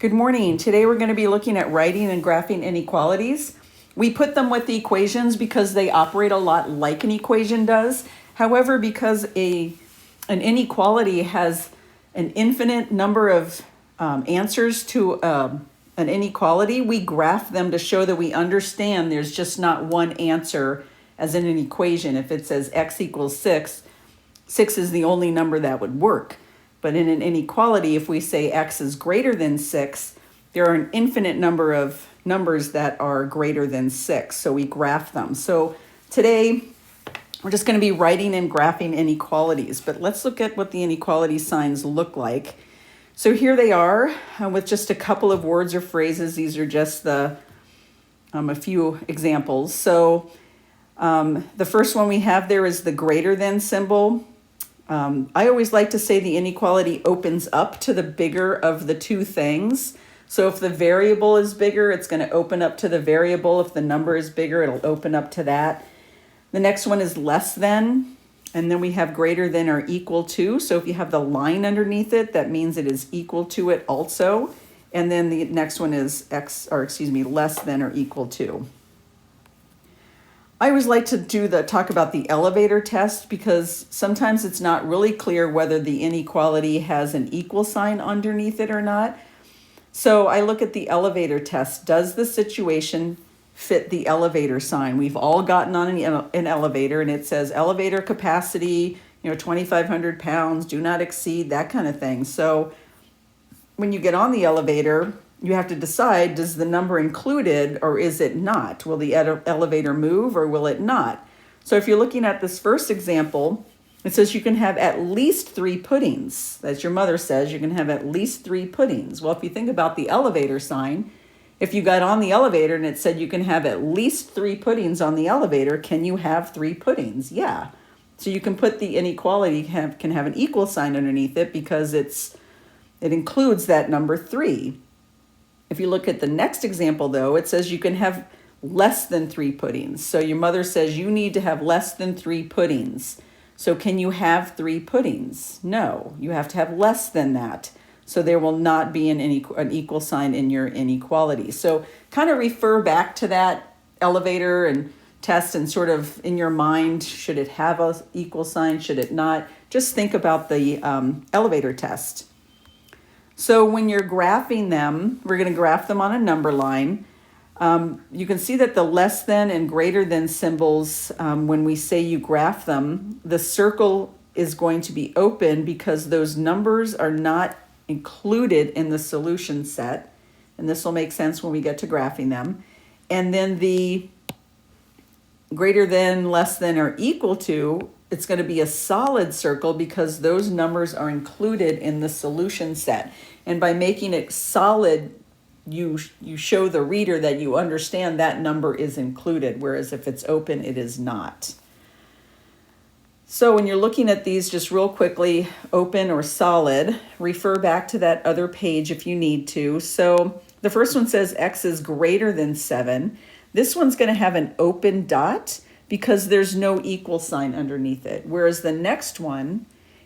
Good morning. Today we're going to be looking at writing and graphing inequalities. We put them with the equations because they operate a lot like an equation does. However, because an inequality has an infinite number of answers to an inequality, we graph them to show that we understand there's just not one answer as in an equation. If it says x equals 6, 6 is the only number that would work. But in an inequality, if we say x is greater than 6, there are an infinite number of numbers that are greater than 6. So we graph them. So today, we're just going to be writing and graphing inequalities. But let's look at what the inequality signs look like. So here they are with just a couple of words or phrases. These are just a few examples. So the first one we have there is the greater than symbol. I always like to say the inequality opens up to the bigger of the two things. So if the variable is bigger, it's going to open up to the variable. If the number is bigger, it'll open up to that. The next one is less than, and then we have greater than or equal to. So if you have the line underneath it, that means it is equal to it also. And then the next one is less than or equal to. I always like to talk about the elevator test because sometimes it's not really clear whether the inequality has an equal sign underneath it or not. So I look at the elevator test. Does the situation fit the elevator sign? We've all gotten on an elevator and it says elevator capacity, 2,500 pounds, do not exceed, that kind of thing. So when you get on the elevator, you have to decide, does the number included or is it not? Will the elevator move or will it not? So if you're looking at this first example, it says you can have at least 3 puddings. As your mother says, you can have at least 3 puddings. Well, if you think about the elevator sign, if you got on the elevator and it said you can have at least 3 puddings on the elevator, can you have 3 puddings? Yeah. So you can put the inequality can have an equal sign underneath it because it includes that number 3. If you look at the next example, though, it says you can have less than 3 puddings. So your mother says you need to have less than 3 puddings. So can you have 3 puddings? No, you have to have less than that. So there will not be an equal sign in your inequality. So kind of refer back to that elevator and test and sort of in your mind, should it have an equal sign? Should it not? Just think about the elevator test. So when you're graphing them, we're going to graph them on a number line. You can see that the less than and greater than symbols, when we say you graph them, the circle is going to be open because those numbers are not included in the solution set. And this will make sense when we get to graphing them. And then the greater than, less than, or equal to, it's going to be a solid circle because those numbers are included in the solution set. And by making it solid, you show the reader that you understand that number is included, whereas if it's open, it is not. So when you're looking at these just real quickly, open or solid, refer back to that other page if you need to. So the first one says x is greater than 7. This one's going to have an open dot because there's no equal sign underneath it. Whereas the next one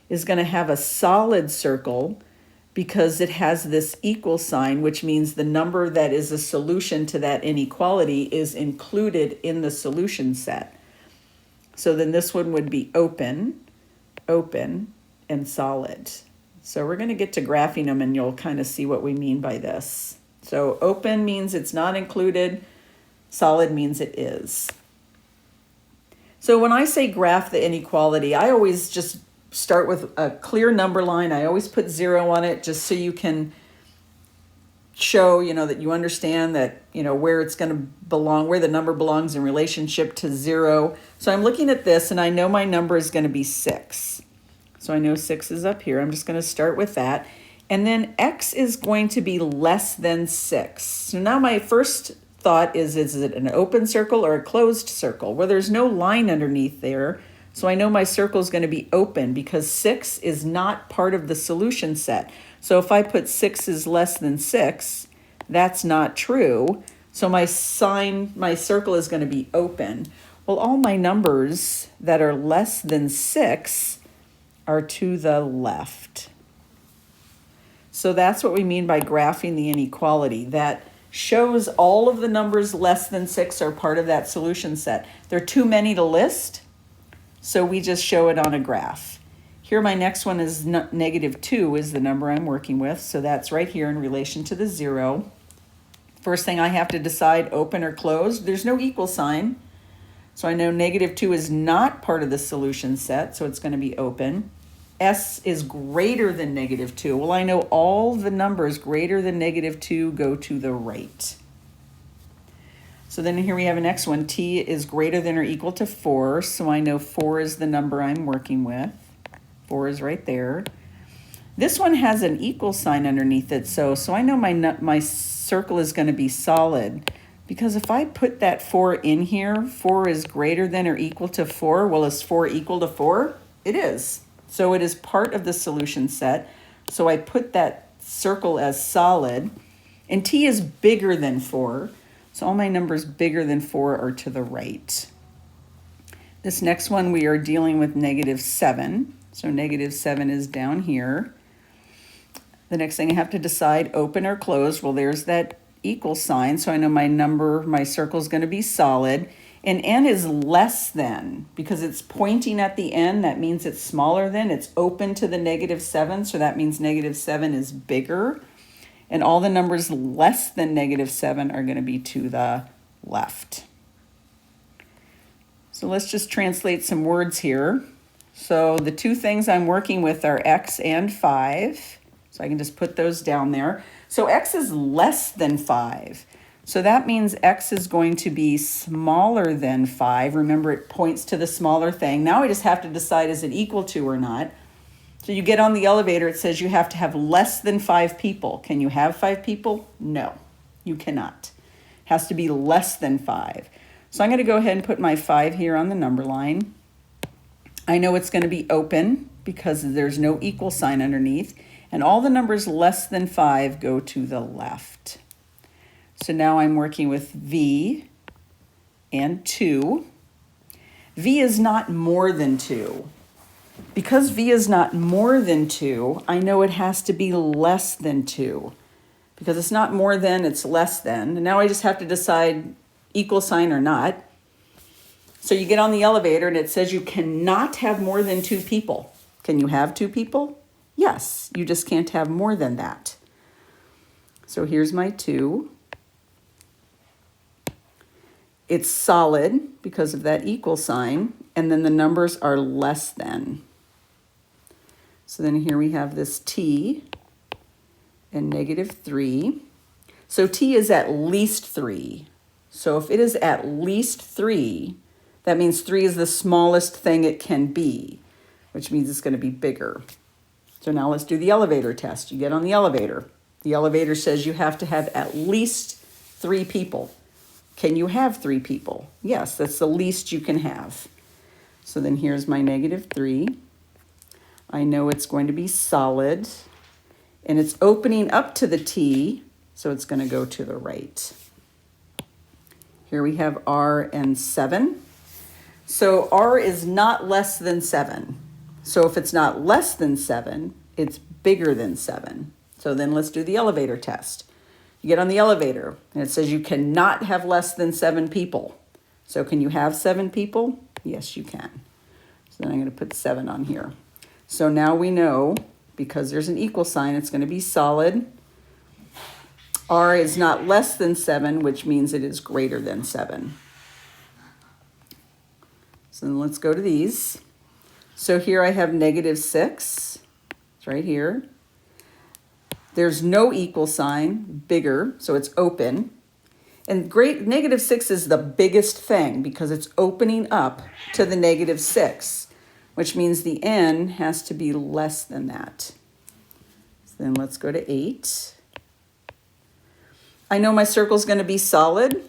is going to have a solid circle because it has this equal sign, which means the number that is a solution to that inequality is included in the solution set. So then this one would be open, open, and solid. So we're going to get to graphing them and you'll kind of see what we mean by this. So open means it's not included, solid means it is. So when I say graph the inequality, I always just start with a clear number line. I always put 0 on it just so you can show, that you understand that, where it's going to belong, where the number belongs in relationship to 0. So I'm looking at this and I know my number is going to be 6. So I know 6 is up here. I'm just going to start with that. And then x is going to be less than 6. So now my first thought is it an open circle or a closed circle? Well, there's no line underneath there. So I know my circle is going to be open because 6 is not part of the solution set. So if I put 6 is less than 6, that's not true. So my circle is going to be open. Well, all my numbers that are less than 6 are to the left. So that's what we mean by graphing the inequality. That shows all of the numbers less than 6 are part of that solution set. There are too many to list, so we just show it on a graph. Here my next one is -2 is the number I'm working with, so that's right here in relation to the 0. First thing I have to decide, open or closed. There's no equal sign, so I know -2 is not part of the solution set, so it's going to be open. S is greater than -2. Well, I know all the numbers greater than -2 go to the right. So then here we have a next one. T is greater than or equal to 4, so I know 4 is the number I'm working with. 4 is right there. This one has an equal sign underneath it, so I know my circle is going to be solid, because if I put that 4 in here, 4 is greater than or equal to 4. Well, is 4 equal to 4? It is. So it is part of the solution set. So I put that circle as solid, and T is bigger than 4. So all my numbers bigger than 4 are to the right. This next one, we are dealing with -7. So -7 is down here. The next thing I have to decide, open or closed. Well, there's that equal sign, so I know my circle is going to be solid. And n is less than, because it's pointing at the n, that means it's smaller than. It's open to the -7, so that means -7 is bigger. And all the numbers less than -7 are going to be to the left. So let's just translate some words here. So the two things I'm working with are x and 5. So I can just put those down there. So x is less than 5. So that means x is going to be smaller than 5. Remember, it points to the smaller thing. Now I just have to decide, is it equal to or not? So you get on the elevator, it says you have to have less than 5 people. Can you have 5 people? No, you cannot. It has to be less than 5. So I'm going to go ahead and put my 5 here on the number line. I know it's going to be open because there's no equal sign underneath. And all the numbers less than 5 go to the left. So now I'm working with V and 2. V is not more than 2. Because V is not more than 2, I know it has to be less than 2. Because it's not more than, it's less than. And now I just have to decide equal sign or not. So you get on the elevator and it says you cannot have more than 2 people. Can you have 2 people? Yes, you just can't have more than that. So here's my 2. It's solid because of that equal sign, and then the numbers are less than. So then here we have this T and -3. So T is at least 3. So if it is at least 3, that means 3 is the smallest thing it can be, which means it's going to be bigger. So now let's do the elevator test. You get on the elevator. The elevator says you have to have at least 3 people. Can you have 3 people? Yes, that's the least you can have. So then here's my -3. I know it's going to be solid, and it's opening up to the T, so it's going to go to the right. Here we have R and 7. So R is not less than 7. So if it's not less than 7, it's bigger than 7. So then let's do the elevator test. You get on the elevator, and it says you cannot have less than 7 people. So can you have 7 people? Yes, you can. So then I'm going to put 7 on here. So now we know, because there's an equal sign, it's going to be solid. R is not less than 7, which means it is greater than 7. So then let's go to these. So here I have -6. It's right here. There's no equal sign, bigger, so it's open. And -6 is the biggest thing because it's opening up to the -6, which means the n has to be less than that. So then let's go to 8. I know my circle's going to be solid.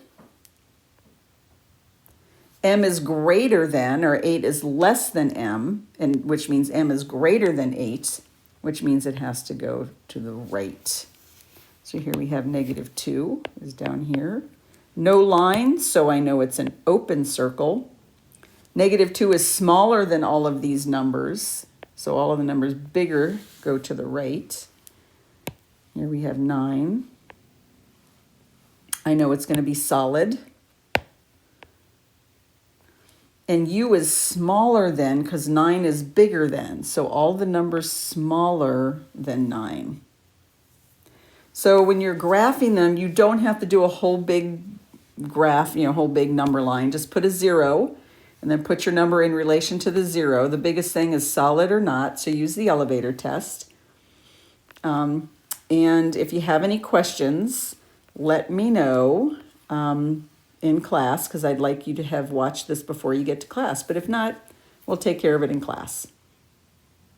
M is greater than, or 8 is less than M, and which means M is greater than 8, which means it has to go to the right. So here we have -2 is down here. No line, so I know it's an open circle. -2 is smaller than all of these numbers, so all of the numbers bigger go to the right. Here we have 9. I know it's going to be solid. And U is smaller than, because 9 is bigger than. So all the numbers smaller than 9. So when you're graphing them, you don't have to do a whole big graph, whole big number line. Just put a 0 and then put your number in relation to the 0. The biggest thing is solid or not, so use the elevator test. And if you have any questions, let me know in class, because I'd like you to have watched this before you get to class. But if not, we'll take care of it in class.